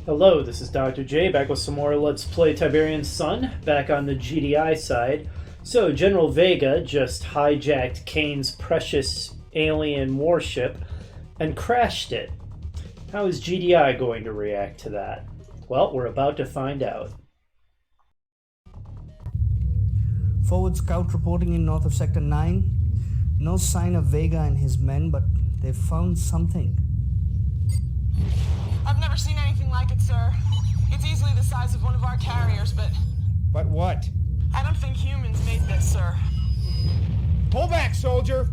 Hello, this is Dr. J, back with some more Let's Play Tiberian Sun, back on the GDI side. So, General Vega just hijacked Kane's precious alien warship and crashed it. How is GDI going to react to that? Well, we're about to find out. Forward scout reporting in north of Sector 9. No sign of Vega and his men, but they've found something. I've never seen anything like it, sir. It's easily the size of one of our carriers, but... But what? I don't think humans made this, sir. Pull back, soldier!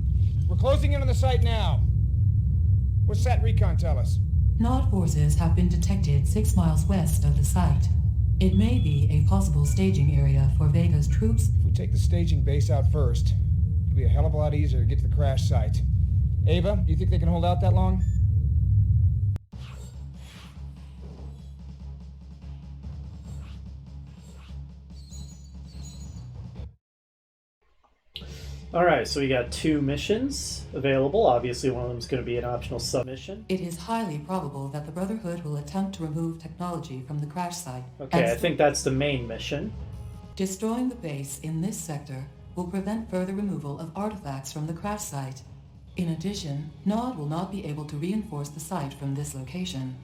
We're closing in on the site now. What's Sat Recon tell us? Nod forces have been detected 6 miles west of the site. It may be a possible staging area for Vega's troops. If we take the staging base out first, it'll be a hell of a lot easier to get to the crash site. Ava, do you think they can hold out that long? Alright, so we got 2 missions available. Obviously, one of them is going to be an optional submission. It is highly probable that the Brotherhood will attempt to remove technology from the crash site. Okay, I think that's the main mission. Destroying the base in this sector will prevent further removal of artifacts from the crash site. In addition, Nod will not be able to reinforce the site from this location.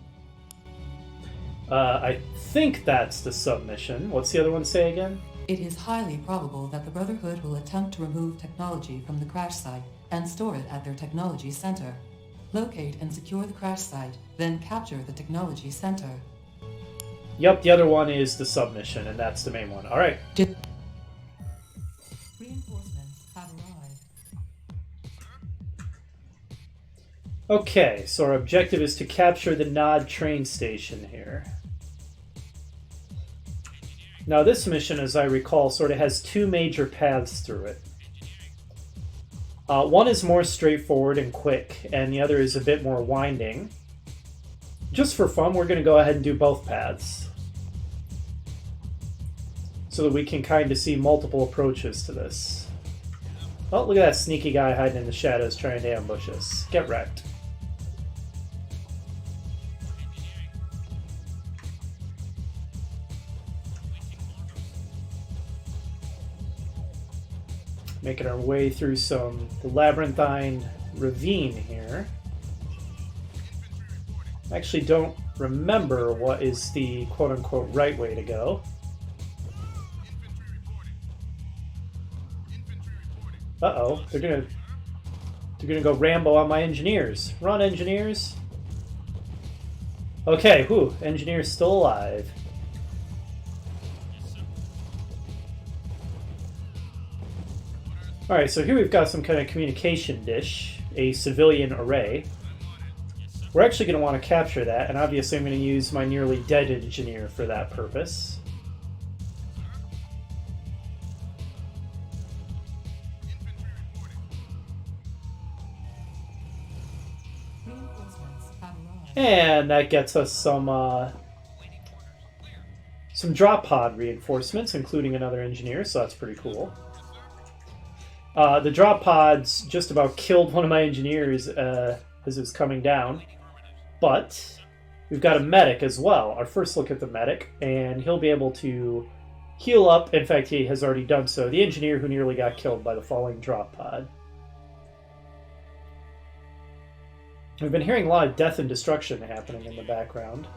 I think that's the submission. What's the other one say again? It is highly probable that the Brotherhood will attempt to remove technology from the crash site and store it at their technology center. Locate and secure the crash site, then capture the technology center. Yep, the other one is the submission, and that's the main one. Alright. Reinforcements have arrived. Okay, so our objective is to capture the Nod train station here. Now this mission, as I recall, sort of has 2 major paths through it. One is more straightforward and quick, and the other is a bit more winding. Just for fun, we're going to go ahead and do both paths, so that we can kind of see multiple approaches to this. Oh, look at that sneaky guy hiding in the shadows trying to ambush us. Get wrecked. Making our way through the labyrinthine ravine here. I actually don't remember what is the quote-unquote right way to go. Uh-oh, they're gonna go Rambo on my engineers. Run, engineers! Okay, whew, engineer's still alive. Alright, so here we've got some kind of communication dish, a civilian array. We're actually going to want to capture that, and obviously I'm going to use my nearly dead engineer for that purpose. Reinforcements have arrived. And that gets us some drop pod reinforcements, including another engineer, so that's pretty cool. The drop pods just about killed one of my engineers as it was coming down. But we've got a medic as well. Our first look at the medic, and he'll be able to heal up. In fact, he has already done so. The engineer who nearly got killed by the falling drop pod. We've been hearing a lot of death and destruction happening in the background.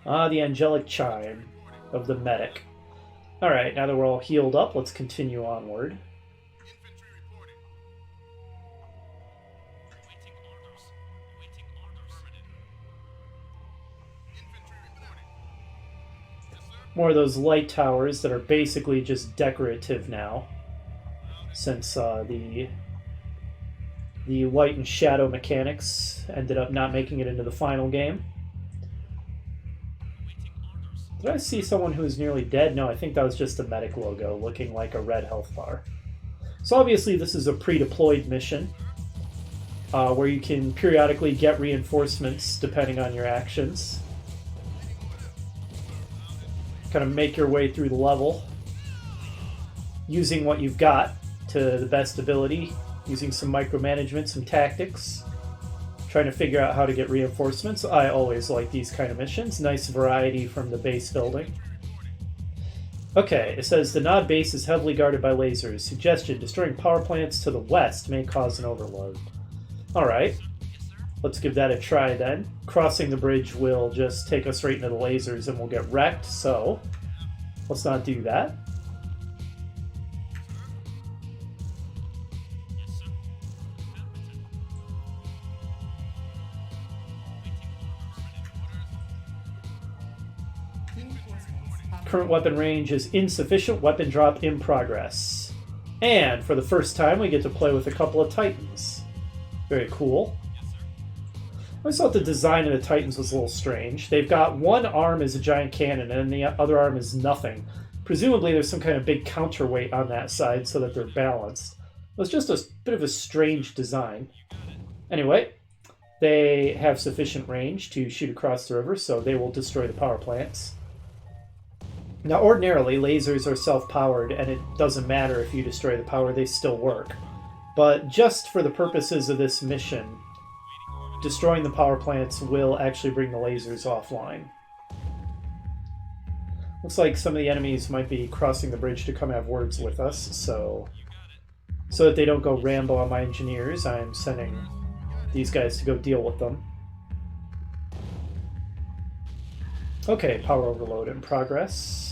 Ah, the angelic chime of the medic. Alright, now that we're all healed up, let's continue onward. More of those light towers that are basically just decorative now, since the light and shadow mechanics ended up not making it into the final game. Did I see someone who was nearly dead? No, I think that was just a medic logo looking like a red health bar. So obviously this is a pre-deployed mission where you can periodically get reinforcements depending on your actions. Kind of make your way through the level using what you've got. to the best ability, using some micromanagement, some tactics, trying to figure out how to get reinforcements. I always like these kind of missions. Nice variety from the base building. Okay, it says the Nod base is heavily guarded by lasers. Suggestion, destroying power plants to the west may cause an overload. Alright, let's give that a try then. Crossing the bridge will just take us right into the lasers and we'll get wrecked, so let's not do that. Current weapon range is insufficient. Weapon drop in progress. And for the first time, we get to play with a couple of Titans. Very cool. I always thought the design of the Titans was a little strange. They've got one arm as a giant cannon, and the other arm is nothing. Presumably there's some kind of big counterweight on that side so that they're balanced. It was just a bit of a strange design. Anyway, they have sufficient range to shoot across the river, so they will destroy the power plants. Now, ordinarily, lasers are self-powered, and it doesn't matter if you destroy the power, they still work. But just for the purposes of this mission, destroying the power plants will actually bring the lasers offline. Looks like some of the enemies might be crossing the bridge to come have words with us, so that they don't go Rambo on my engineers, I'm sending these guys to go deal with them. Okay, power overload in progress.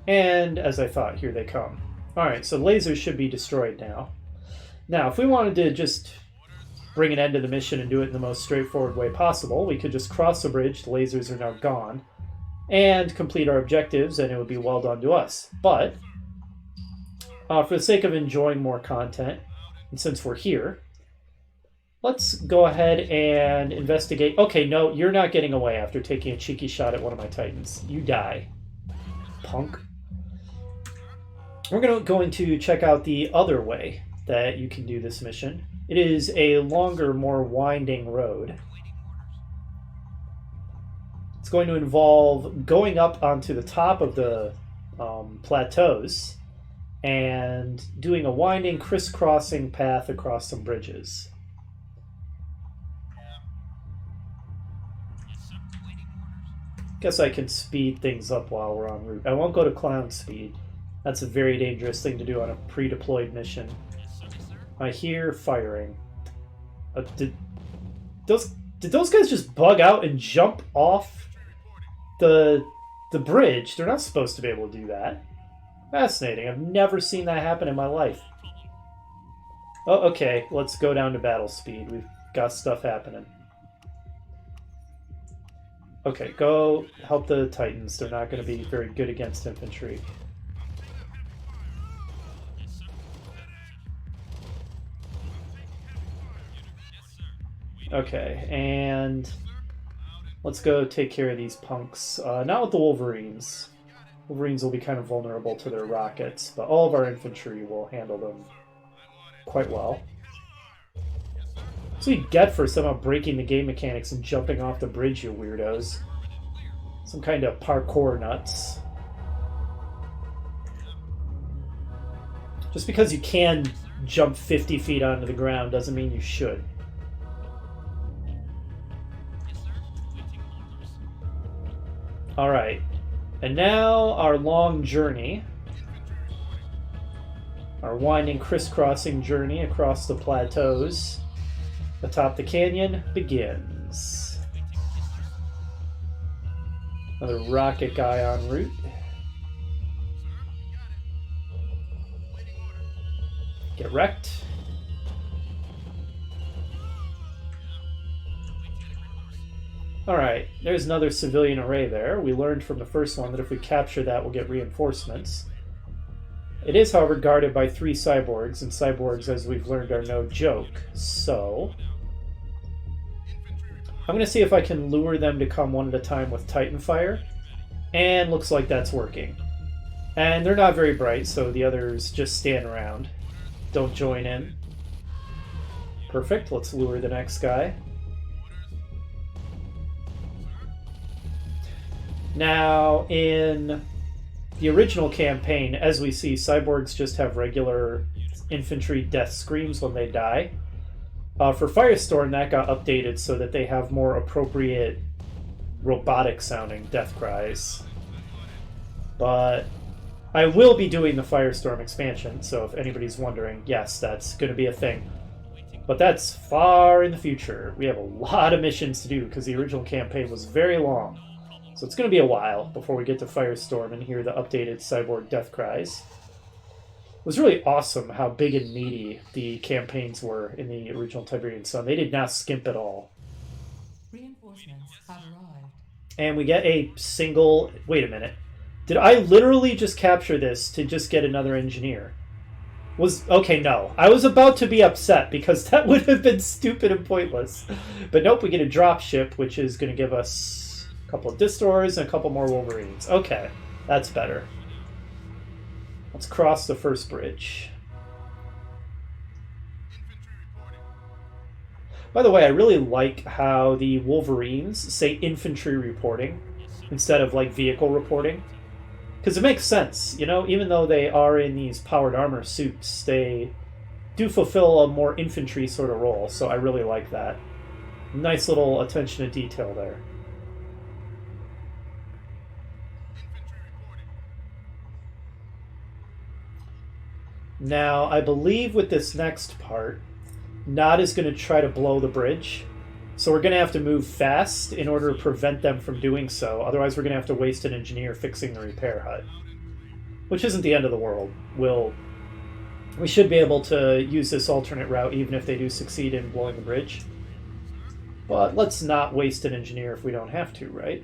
And as I thought, here they come. Alright, so lasers should be destroyed now. Now, if we wanted to just bring an end to the mission and do it in the most straightforward way possible, we could just cross the bridge, the lasers are now gone, and complete our objectives, and it would be well done to us. But, for the sake of enjoying more content, and since we're here, let's go ahead and investigate. Okay, no, you're not getting away after taking a cheeky shot at one of my Titans. You die, punk. We're going to check out the other way that you can do this mission. It is a longer, more winding road. It's going to involve going up onto the top of the plateaus and doing a winding, crisscrossing path across some bridges. Guess I can speed things up while we're en route. I won't go to clown speed. That's a very dangerous thing to do on a pre-deployed mission. I hear firing. Did those guys just bug out and jump off the bridge? They're not supposed to be able to do that. Fascinating. I've never seen that happen in my life. Oh, okay. Let's go down to battle speed. We've got stuff happening. Okay, go help the Titans. They're not going to be very good against infantry. Okay, and let's go take care of these punks. Not with the Wolverines. Wolverines will be kind of vulnerable to their rockets, but all of our infantry will handle them quite well. So you get for somehow breaking the game mechanics and jumping off the bridge, you weirdos. Some kind of parkour nuts. Just because you can jump 50 feet onto the ground doesn't mean you should. Alright, and now our long journey, our winding, crisscrossing journey across the plateaus atop the canyon begins. Another rocket guy en route. Get wrecked. Alright, there's another civilian array there. We learned from the first one that if we capture that, we'll get reinforcements. It is, however, guarded by 3 cyborgs, and cyborgs, as we've learned, are no joke. So I'm going to see if I can lure them to come one at a time with Titan Fire, and looks like that's working. And they're not very bright, so the others just stand around. Don't join in. Perfect, let's lure the next guy. Now, in the original campaign, as we see, cyborgs just have regular infantry death screams when they die. For Firestorm, that got updated so that they have more appropriate robotic-sounding death cries. But I will be doing the Firestorm expansion, so if anybody's wondering, yes, that's going to be a thing. But that's far in the future. We have a lot of missions to do because the original campaign was very long. So it's going to be a while before we get to Firestorm and hear the updated cyborg death cries. It was really awesome how big and meaty the campaigns were in the original Tiberian Sun. They did not skimp at all. Reinforcements have arrived. And we get a single... Wait a minute. Did I literally just capture this to just get another engineer? Okay, no. I was about to be upset because that would have been stupid and pointless. But nope, we get a drop ship, which is going to give us a couple of Distors and a couple more Wolverines. Okay, that's better. Let's cross the first bridge. By the way, I really like how the Wolverines say infantry reporting instead of like vehicle reporting. Because it makes sense, you know, even though they are in these powered armor suits, they do fulfill a more infantry sort of role, so I really like that. Nice little attention to detail there. Now, I believe with this next part, Nod is going to try to blow the bridge. So we're going to have to move fast in order to prevent them from doing so. Otherwise, we're going to have to waste an engineer fixing the repair hut. Which isn't the end of the world. We should be able to use this alternate route even if they do succeed in blowing the bridge. But let's not waste an engineer if we don't have to, right?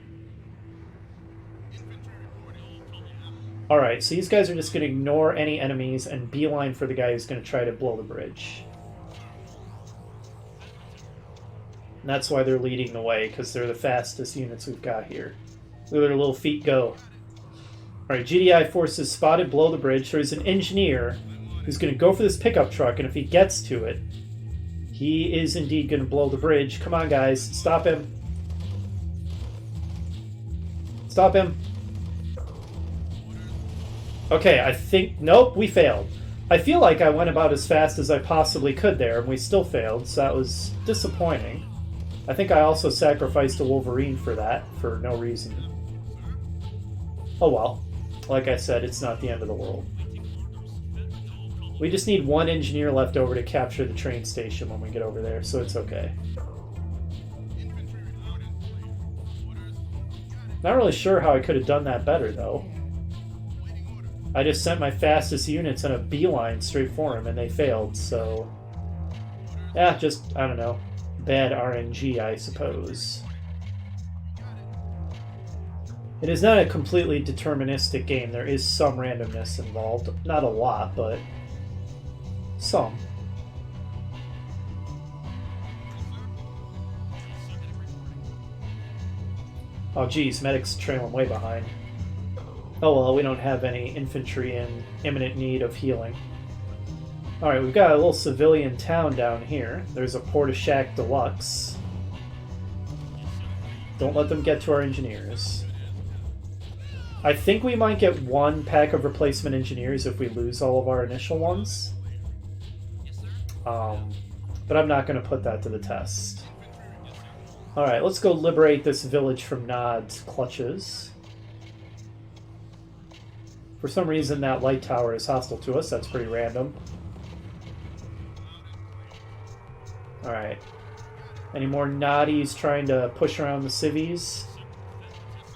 Alright, so these guys are just going to ignore any enemies and beeline for the guy who's going to try to blow the bridge. And that's why they're leading the way, because they're the fastest units we've got here. Look at their little feet go. Alright, GDI forces spotted below the bridge. So there's an engineer who's going to go for this pickup truck, and if he gets to it, he is indeed going to blow the bridge. Come on, guys. Stop him. Stop him. Okay, I think... Nope, we failed. I feel like I went about as fast as I possibly could there, and we still failed, so that was disappointing. I think I also sacrificed a Wolverine for that, for no reason. Oh well. Like I said, it's not the end of the world. We just need one engineer left over to capture the train station when we get over there, so it's okay. Not really sure how I could have done that better, though. I just sent my fastest units on a beeline straight for him, and they failed, so... Yeah, just, I don't know. Bad RNG, I suppose. It is not a completely deterministic game. There is some randomness involved. Not a lot, but some. Oh geez, medic's trailing way behind. Oh well, we don't have any infantry in imminent need of healing. Alright, we've got a little civilian town down here. There's a Porta-Shack Deluxe. Don't let them get to our engineers. I think we might get one pack of replacement engineers if we lose all of our initial ones. But I'm not going to put that to the test. Alright, let's go liberate this village from Nod's clutches. For some reason that light tower is hostile to us. That's pretty random. Alright. Any more Noddies trying to push around the civvies?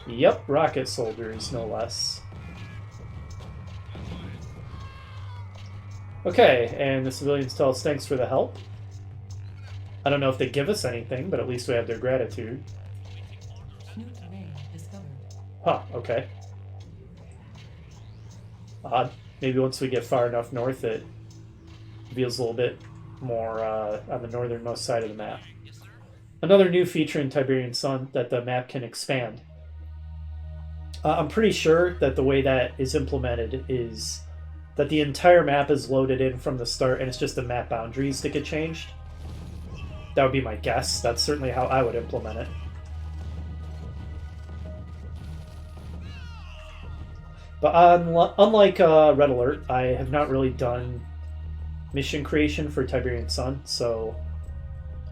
Yep, rocket soldiers, no less. Okay, and the civilians tell us thanks for the help. I don't know if they give us anything, but at least we have their gratitude. New terrain discovered. Huh, okay. Odd. Maybe once we get far enough north, it feels a little bit more on the northernmost side of the map. Another new feature in Tiberian Sun that the map can expand. I'm pretty sure that the way that is implemented is that the entire map is loaded in from the start and it's just the map boundaries that get changed. That would be my guess. That's certainly how I would implement it. But unlike Red Alert, I have not really done mission creation for Tiberian Sun, so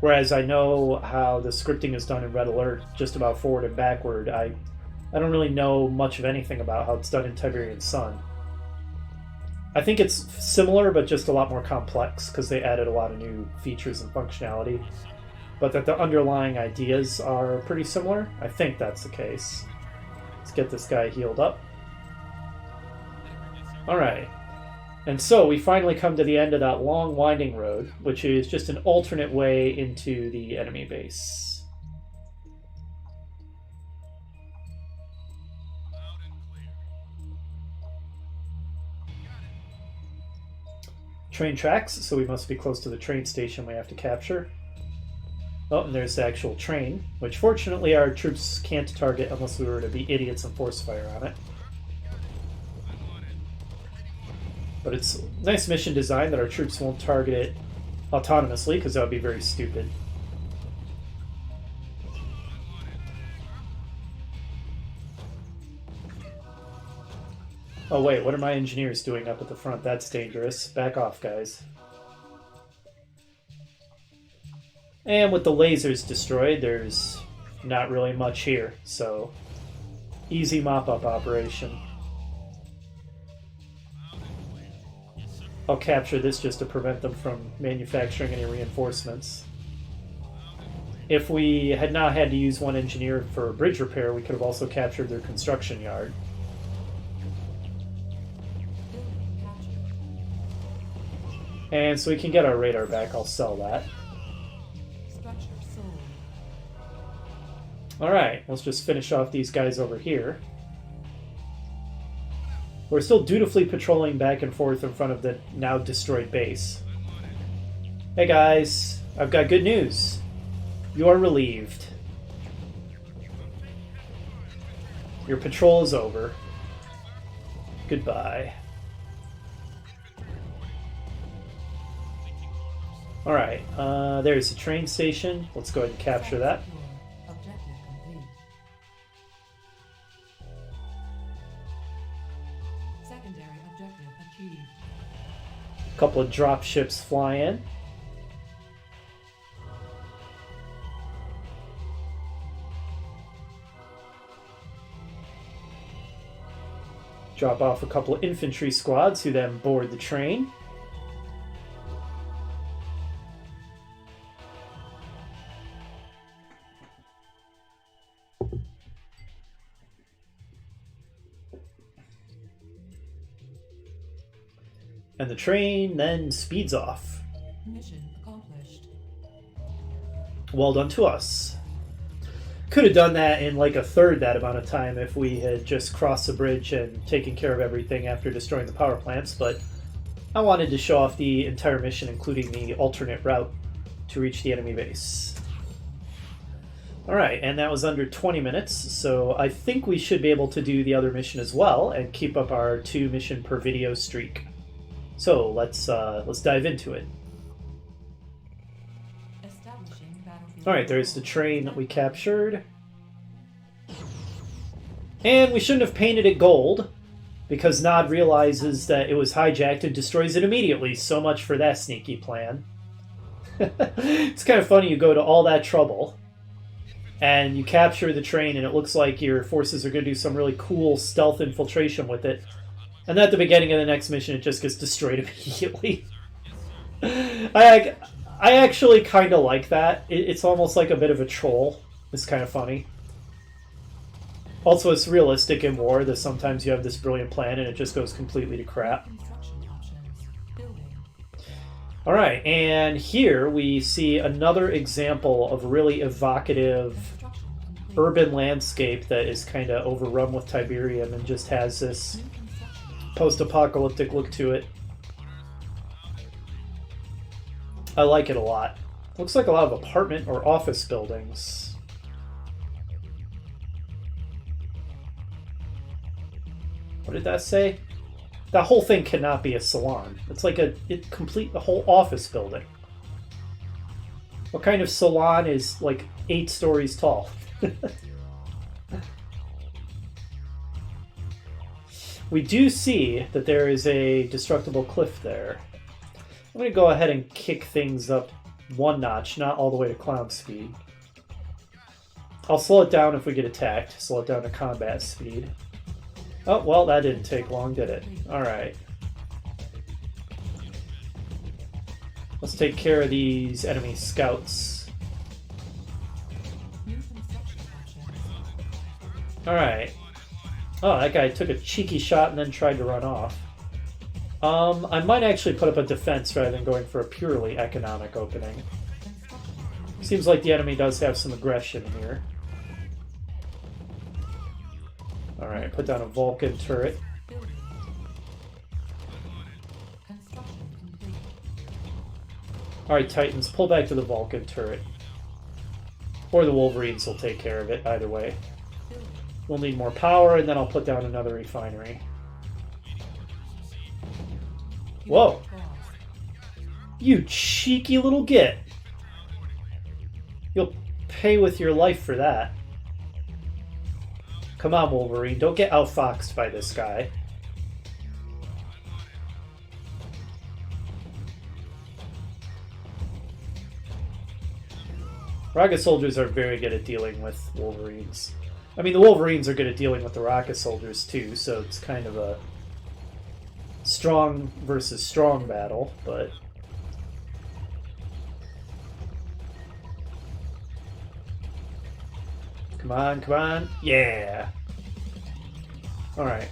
whereas I know how the scripting is done in Red Alert, just about forward and backward, I don't really know much of anything about how it's done in Tiberian Sun. I think it's similar, but just a lot more complex, because they added a lot of new features and functionality. But that the underlying ideas are pretty similar. I think that's the case. Let's get this guy healed up. Alright. And so we finally come to the end of that long winding road, which is just an alternate way into the enemy base. Train tracks, so we must be close to the train station we have to capture. Oh, and there's the actual train, which fortunately our troops can't target unless we were to be idiots and force fire on it. But it's nice mission design that our troops won't target it autonomously, because that would be very stupid. Oh wait, what are my engineers doing up at the front? That's dangerous. Back off, guys. And with the lasers destroyed, there's not really much here, so easy mop-up operation. I'll capture this just to prevent them from manufacturing any reinforcements. If we had not had to use one engineer for bridge repair, we could have also captured their construction yard. And so we can get our radar back, I'll sell that. Alright, let's just finish off these guys over here. We're still dutifully patrolling back and forth in front of the now destroyed base. Hey guys, I've got good news. You are relieved. Your patrol is over. Goodbye. Alright, there's the train station. Let's go ahead and capture that. Objective complete. Secondary objective achieved. A couple of drop ships fly in. Drop off a couple of infantry squads who then board the train. And the train then speeds off. Mission accomplished. Well done to us. Could have done that in like a third that amount of time if we had just crossed the bridge and taken care of everything after destroying the power plants, but I wanted to show off the entire mission, including the alternate route to reach the enemy base. Alright, and that was under 20 minutes, so I think we should be able to do the other mission as well and keep up our 2 mission per video streak. So let's dive into it. Establishing battlefield. Alright, there's the train that we captured. And we shouldn't have painted it gold, because Nod realizes that it was hijacked and destroys it immediately. So much for that sneaky plan. It's kind of funny, you go to all that trouble, and you capture the train, and it looks like your forces are going to do some really cool stealth infiltration with it. And at the beginning of the next mission, it just gets destroyed immediately. I actually kind of like that. It's almost like a bit of a troll. It's kind of funny. Also, it's realistic in war that sometimes you have this brilliant plan and it just goes completely to crap. Construction options. Building. Alright, and here we see another example of really evocative Construction complete. urban landscape that is kind of overrun with Tiberium and just has this New construction options. post-apocalyptic look to it. I like it a lot. Looks like a lot of apartment or office buildings. What did that say? That whole thing cannot be a salon. It's like a whole office building. What kind of salon is like 8 stories tall? We do see that there is a destructible cliff there. I'm going to go ahead and kick things up one notch, not all the way to clown speed. I'll slow it down if we get attacked. Slow it down to combat speed. Oh, well, that didn't take long, did it? Alright. Let's take care of these enemy scouts. Alright. Oh, that guy took a cheeky shot and then tried to run off. I might actually put up a defense rather than going for a purely economic opening. Seems like the enemy does have some aggression here. Alright, put down a Vulcan turret. Alright, Titans, pull back to the Vulcan turret. Or the Wolverines will take care of it, either way. We'll need more power, and then I'll put down another refinery. Whoa! You cheeky little git! You'll pay with your life for that. Come on, Wolverine, don't get outfoxed by this guy. Rocket soldiers are very good at dealing with Wolverines. I mean, the Wolverines are good at dealing with the rocket soldiers too, so it's kind of a strong versus strong battle, but... Come on, come on. Yeah! Alright.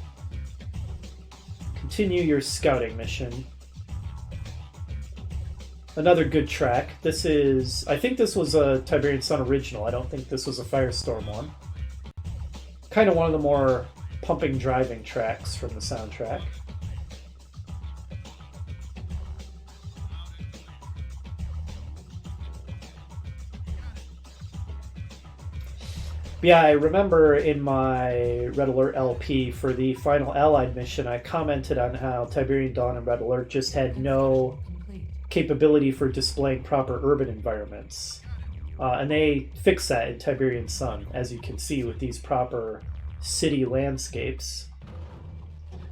Continue your scouting mission. Another good track. This is... I think this was a Tiberian Sun original. I don't think this was a Firestorm one. Kind of one of the more pumping, driving tracks from the soundtrack. Yeah, I remember in my Red Alert LP for the final Allied mission, I commented on how Tiberian Dawn and Red Alert just had no capability for displaying proper urban environments. And they fixed that in Tiberian Sun, as you can see with these proper city landscapes.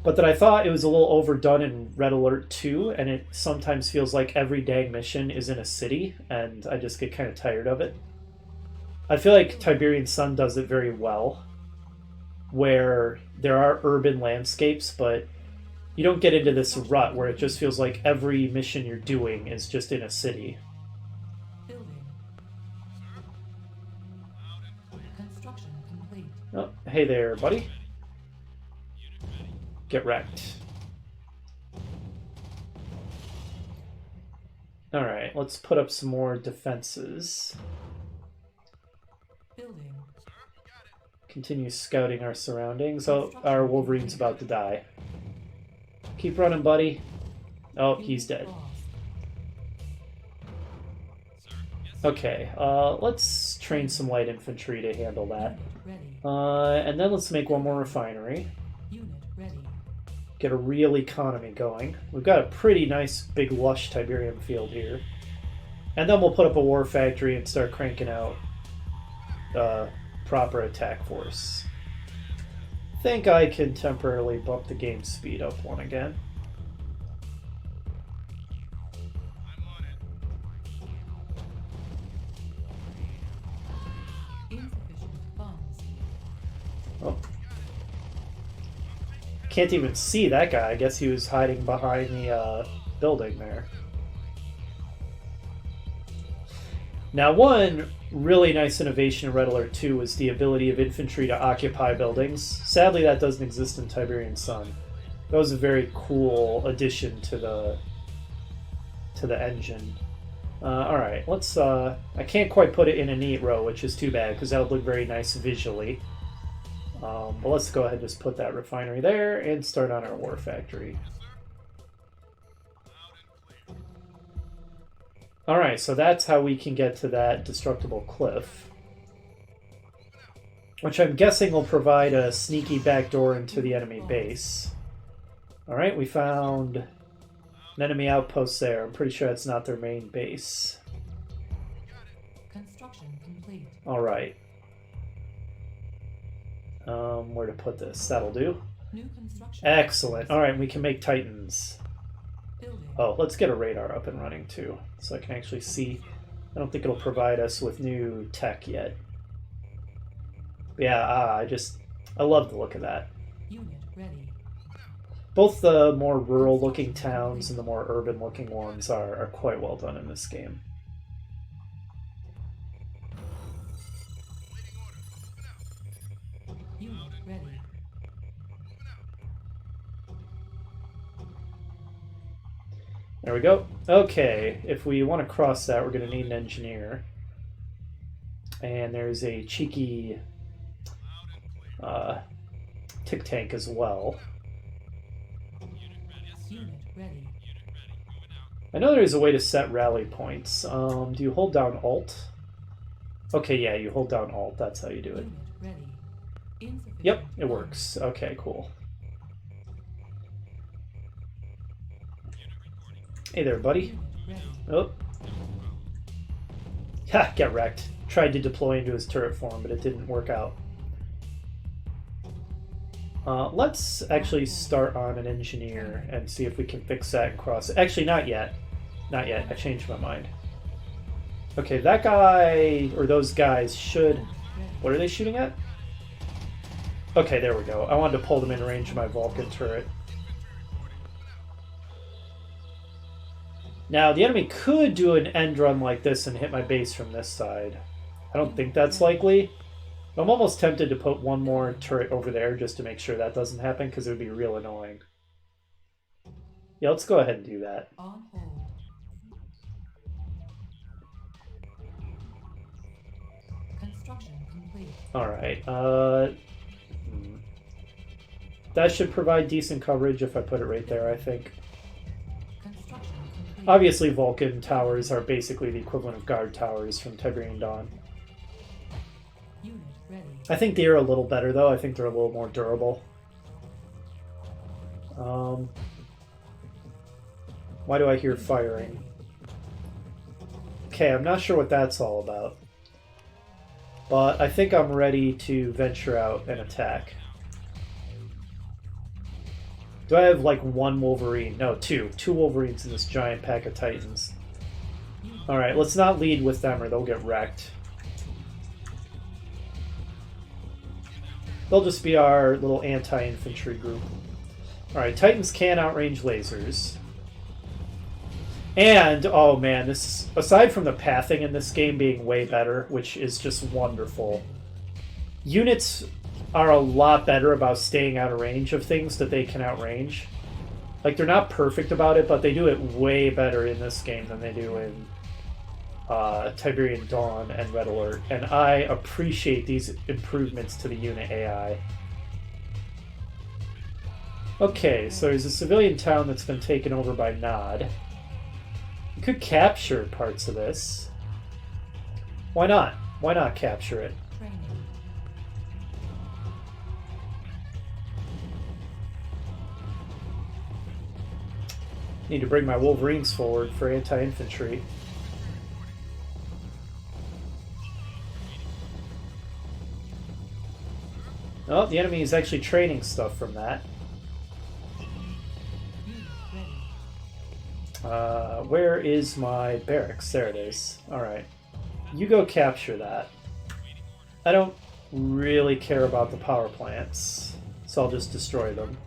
But that I thought it was a little overdone in Red Alert 2, and it sometimes feels like every dang mission is in a city, and I just get kind of tired of it. I feel like Tiberian Sun does it very well, where there are urban landscapes, but you don't get into this rut where it just feels like every mission you're doing is just in a city. Construction complete. Oh, hey there, buddy. Get wrecked. Alright, let's put up some more defenses. Building. Continue scouting our surroundings. Oh, our Wolverine's about to die. Keep running, buddy. Oh, he's dead. Okay, let's train some light infantry to handle that. And then let's make one more refinery. Unit ready. Get a real economy going. We've got a pretty nice, big, lush Tiberium field here. And then we'll put up a war factory and start cranking out proper attack force. Think I can temporarily bump the game speed up one again. Insufficient funds. Oh. Can't even see that guy. I guess he was hiding behind the building there. Now, one really nice innovation in Red Alert 2 was the ability of infantry to occupy buildings. Sadly, that doesn't exist in Tiberian Sun. That was a very cool addition to the engine. Alright, let's... I can't quite put it in a neat row, which is too bad, because that would look very nice visually. But let's go ahead and just put that refinery there and start on our war factory. Alright, so that's how we can get to that destructible cliff. Which I'm guessing will provide a sneaky backdoor into the enemy base. Alright, we found an enemy outpost there. I'm pretty sure that's not their main base. Construction complete. Alright. Where to put this? That'll do. New construction. Excellent. Alright, we can make Titans. Building. Oh, let's get a radar up and running too, so I can actually see. I don't think it'll provide us with new tech yet. But yeah, I love the look of that. Unit ready. Both the more rural-looking towns and the more urban-looking ones are quite well done in this game. Unit ready. There we go. Okay, if we want to cross that, we're going to need an engineer. And there's a cheeky tick tank as well. Unit ready. I know there's a way to set rally points. Do you hold down Alt? Okay, yeah, you hold down Alt. That's how you do it. Unit ready. Insufficient. Yep, it works. Okay, cool. Hey there, buddy. Unit ready. Oh. Ha, get wrecked. Tried to deploy into his turret form, but it didn't work out. Let's actually start on an engineer and see if we can fix that and cross it. Actually, not yet. Not yet. I changed my mind. Okay, that guy, or those guys should... What are they shooting at? Okay, there we go. I wanted to pull them in range of my Vulcan turret. Now, the enemy could do an end run like this and hit my base from this side. I don't think that's likely. I'm almost tempted to put one more turret over there just to make sure that doesn't happen, because it would be real annoying. Yeah, let's go ahead and do that. On hold. Construction complete. Alright, that should provide decent coverage if I put it right there, I think. Construction complete. Obviously, Vulcan towers are basically the equivalent of guard towers from Tiberian Dawn. Unit ready. I think they are a little better, though. I think they're a little more durable. Why do I hear firing? Okay, I'm not sure what that's all about. But I think I'm ready to venture out and attack. Do I have, like, one Wolverine? No, two. Two Wolverines in this giant pack of Titans. Alright, let's not lead with them or they'll get wrecked. They'll just be our little anti-infantry group. Alright, Titans can outrange lasers. And, oh man, this, aside from the pathing in this game being way better, which is just wonderful, units are a lot better about staying out of range of things that they can outrange. Like, they're not perfect about it, but they do it way better in this game than they do in Tiberian Dawn and Red Alert, and I appreciate these improvements to the unit AI. Okay, so there's a civilian town that's been taken over by Nod. We could capture parts of this. Why not? Why not capture it? Training. Need to bring my Wolverines forward for anti-infantry. Oh, the enemy is actually training stuff from that. Unit ready. Where is my barracks? There it is. Alright. You go capture that. I don't really care about the power plants, so I'll just destroy them.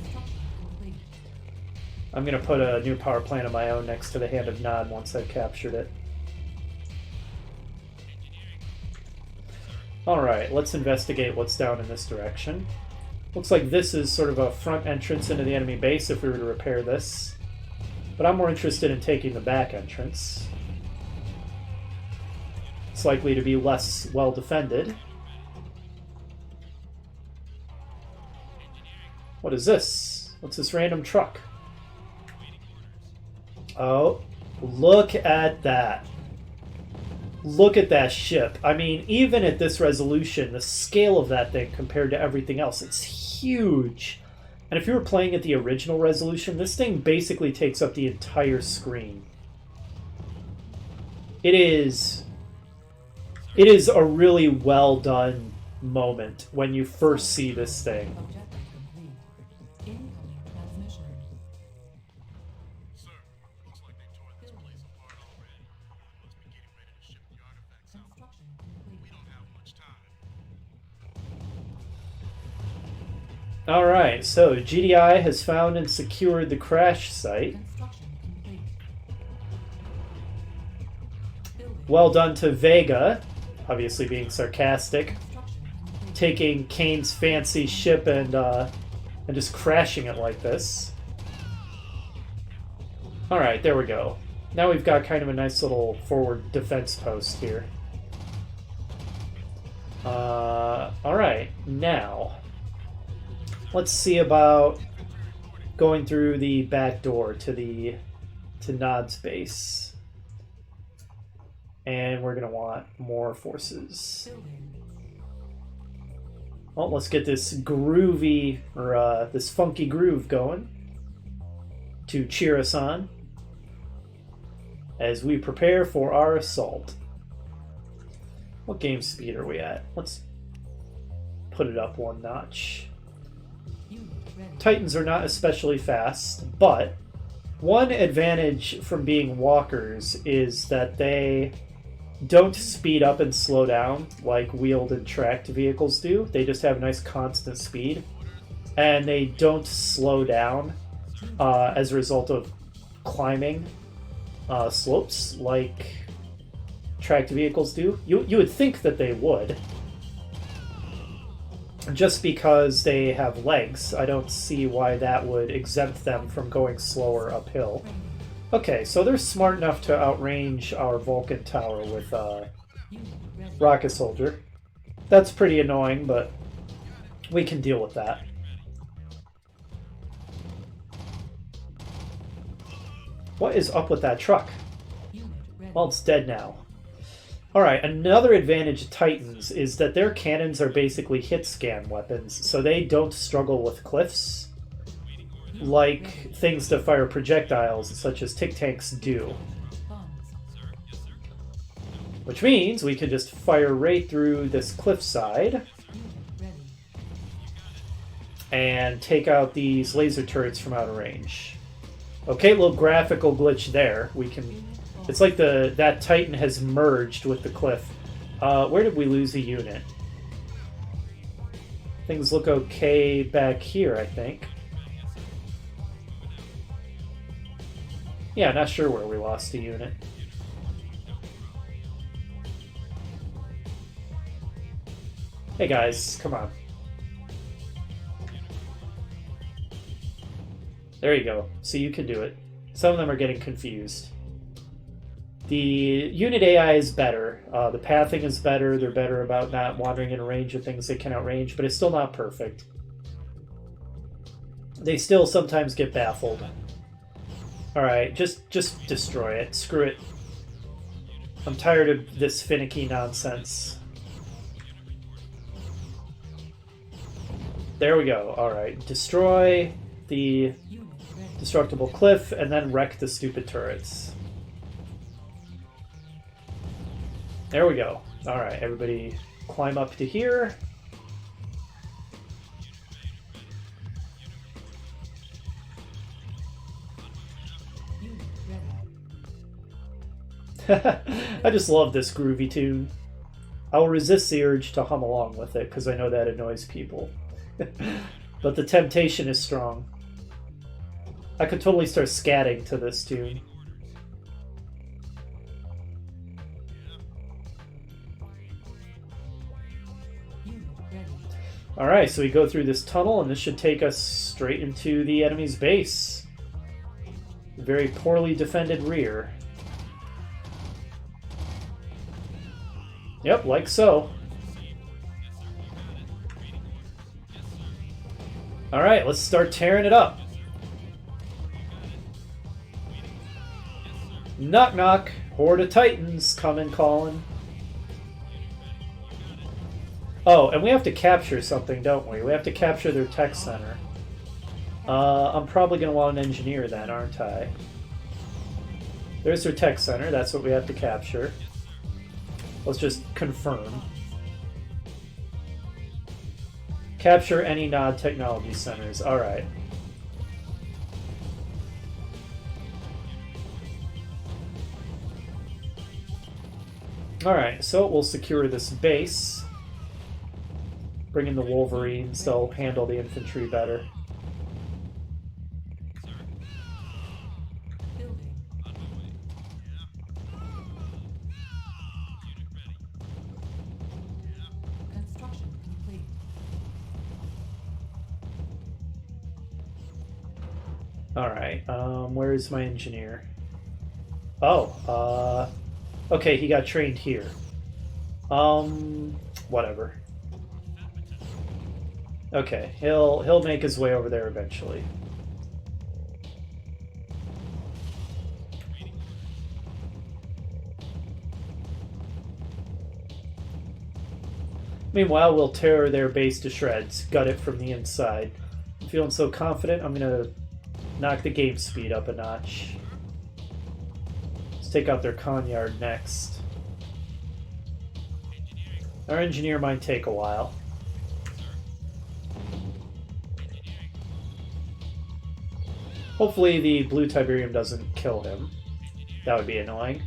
Construction complete. I'm going to put a new power plant of my own next to the Hand of Nod once I've captured it. Alright, let's investigate what's down in this direction. Looks like this is sort of a front entrance into the enemy base if we were to repair this. But I'm more interested in taking the back entrance. It's likely to be less well defended. What is this? What's this random truck? Oh, look at that. Look at that ship. I mean, even at this resolution, the scale of that thing compared to everything else, it's huge. And if you were playing at the original resolution, this thing basically takes up the entire screen. It is It is a really well done moment when you first see this thing. Objective complete. Incoming transmission. Sir, looks like they tore this place apart already. Must be getting ready to ship the artifacts out. Construction complete. We don't have much time. Alright, so GDI has found and secured the crash site. Construction complete. Building. Well done to Vega, obviously being sarcastic, Construction complete. taking Kane's fancy ship and just crashing it like this. Alright, there we go. Now we've got kind of a nice little forward defense post here. Alright, now let's see about going through the back door to Nod's base. And we're going to want more forces. Building. Well, let's get this groovy, or this funky groove going to cheer us on as we prepare for our assault. What game speed are we at? Let's put it up one notch. Unit ready. Titans are not especially fast, but one advantage from being walkers is that they don't speed up and slow down like wheeled and tracked vehicles do. They just have nice constant speed, and they don't slow down as a result of climbing slopes like tracked vehicles do. You would think that they would, just because they have legs. I don't see why that would exempt them from going slower uphill. Okay, so they're smart enough to outrange our Vulcan tower with Unit ready. Rocket Soldier. That's pretty annoying, but we can deal with that. What is up with that truck? Unit ready. Well, it's dead now. Alright, another advantage of Titans is that their cannons are basically hit scan weapons, so they don't struggle with cliffs like things to fire projectiles such as Tic Tanks do. Funds. Which means we can just fire right through this cliffside Unit ready. and take out these laser turrets from out of range. Okay, little graphical glitch there. We can. Unit lost. It's like that Titan has merged with the cliff. Where did we lose a unit? Things look okay back here, I think. Yeah, not sure where we lost a unit. Hey guys, come on. There you go. See, you can do it. Some of them are getting confused. The unit AI is better. The pathing is better. They're better about not wandering in range of things they can outrange, but it's still not perfect. They still sometimes get baffled. Alright, just destroy it. Screw it. I'm tired of this finicky nonsense. There we go. Alright, destroy the Unit ready. destructible cliff, and then wreck the stupid turrets. There we go. Alright, everybody climb up to here. Unit ready. I just love this groovy tune. I will resist the urge to hum along with it, because I know that annoys people. But the temptation is strong. I could totally start scatting to this tune. Unit ready. Alright, so we go through this tunnel, and this should take us straight into the enemy's base. Very poorly defended rear. Yep, like so. Alright, let's start tearing it up. Knock knock, horde of Titans coming calling. Oh, and we have to capture something, don't we? We have to capture their tech center. I'm probably going to want an engineer then, aren't I? There's their tech center, that's what we have to capture. Let's just confirm. Capture any Nod technology centers. Alright. Alright, so we'll secure this base. Bring in the Wolverines, they'll handle the infantry better. Building. Construction complete. Alright, where is my engineer? Oh, okay, he got trained here. Whatever. Okay, he'll make his way over there eventually. Meanwhile, we'll tear their base to shreds, gut it from the inside. I'm feeling so confident, I'm gonna knock the game speed up a notch. Let's take out their con yard next. Our engineer might take a while. Hopefully the blue Tiberium doesn't kill him. That would be annoying.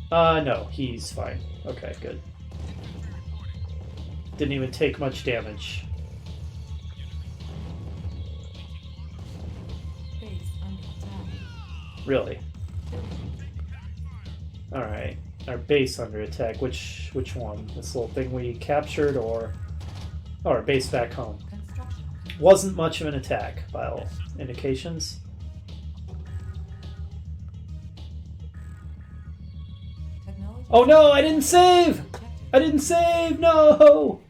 No, he's fine. Okay, good. Didn't even take much damage. Base under attack. Really? Alright. Our base under attack. Which one? This little thing we captured, or... Oh, our base back home. Construction. Wasn't much of an attack, by all indications. Technology. Oh no, I didn't save! Rejected. I didn't save! No!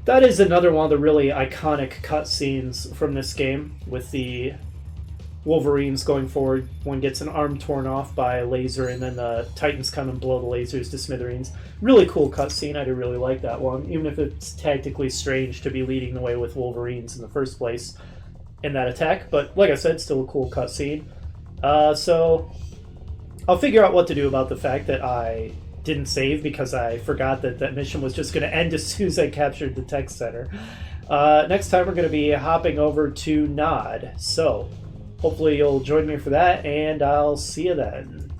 That is another one of the really iconic cutscenes from this game, with the Wolverines going forward. One gets an arm torn off by a laser, and then the Titans come and blow the lasers to smithereens. Really cool cutscene. I do really like that one, even if it's tactically strange to be leading the way with Wolverines in the first place in that attack. But like I said, still a cool cutscene. So I'll figure out what to do about the fact that I didn't save because I forgot that that mission was just going to end as soon as I captured the tech center. Next time we're going to be hopping over to Nod, so hopefully you'll join me for that, and I'll see you then.